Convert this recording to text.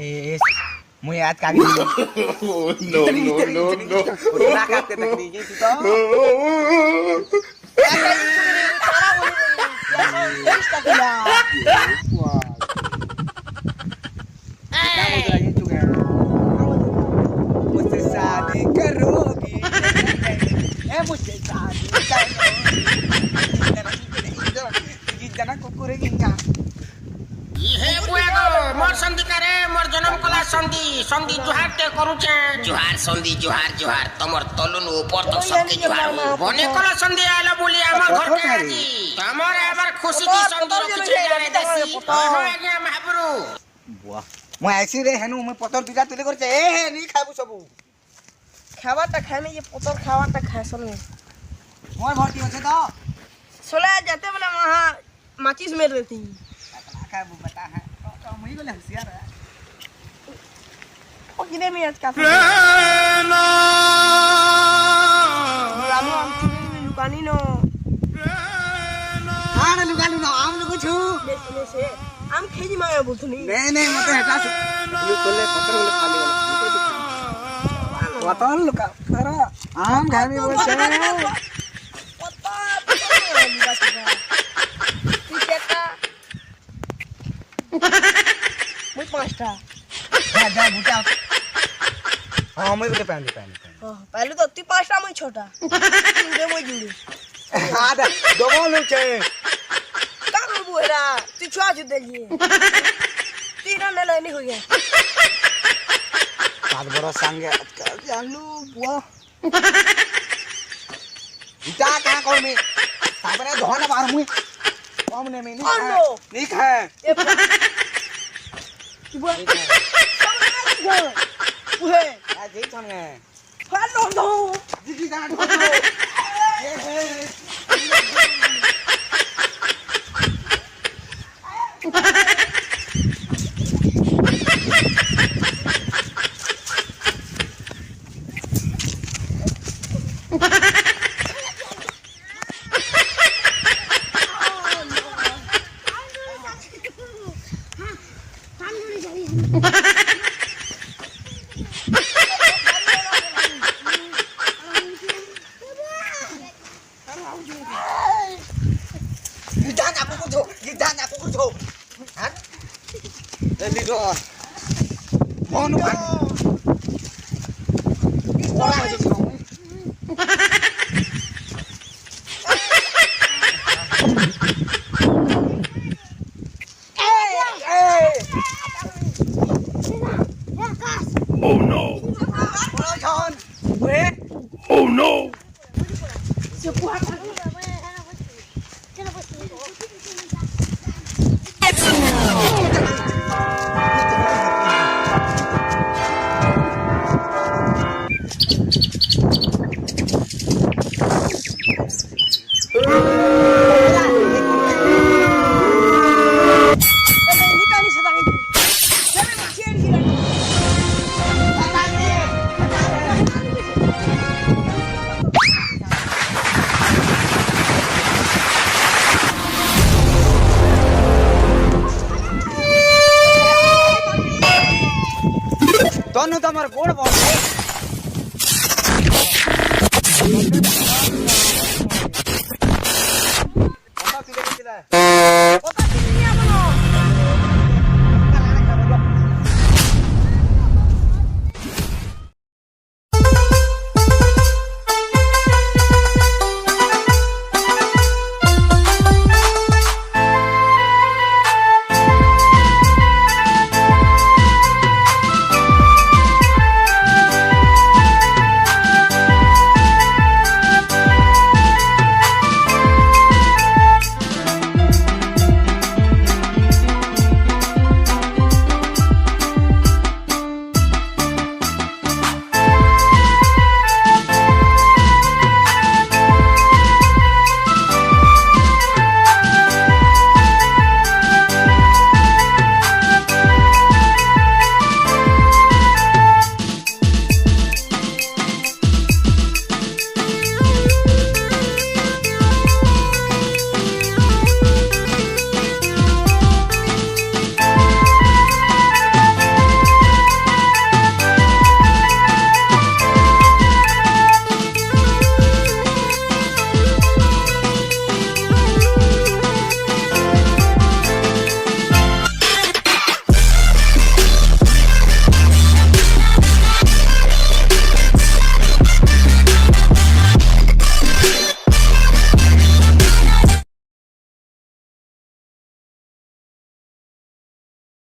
ए मुझे याद कागज नो नो नो नो ना काट के तकरी जी तो मुझसे शादी करोगी मुझसे शादी करोगी जना कुकुरे गिंगा हे बुआगो मोर संधि करे मोर जन्म कला संधि संधि जुहार ते करूचे जुहार संधि जुहार जुहार तमर तलुन ऊपर तक सबके जुहार बने कला संधि आला बोली हमर घर के आजी तमर एबार खुशी की संधि रखिছে जाने देसी हो आज्ञा महाप्रभु बुआ मैं ऐसी रे हेनु मैं पतर दुटा तुले करछे ए हे नी खाबु सबु खावाटा खाने ये पतर खावाटा खाए सने मोर भर्ती होछे तो सोला जाते वाला वहां माचिस में रहती खाबु बता है तो मुई बोले होशियार है ओ किने में आज का रामो हम दुकानी नो आन लुगालु ना आम लुगु छु बेचने से आम खेजी मांगे बोलथनी नहीं मते हटा से ये कोले पत्थर बोले खाली वाला पत्थर लुका करा आम खाने बोलछे मुई पांचटा जा बुटा हां मैं बोले पहले पहले तो ती पांचटा मुई छोटा जुड़े मुई जुड़े हां दोगो लोग छे का करबो एरा तू छुआ छु देलिए तीन ने लेनी हो गया सात बड़ा संगे जानलू बुआ जा का कर में तापरे धन मार मुई कम ने में नहीं खा बुआ बुआ आ जी छने फालो दो जी जा ढो Gitanya aku kudu. Hah? Jadi do. Mon kan. Ora aja ngomong. Oh no oh no तनु तमर गोड़ बोल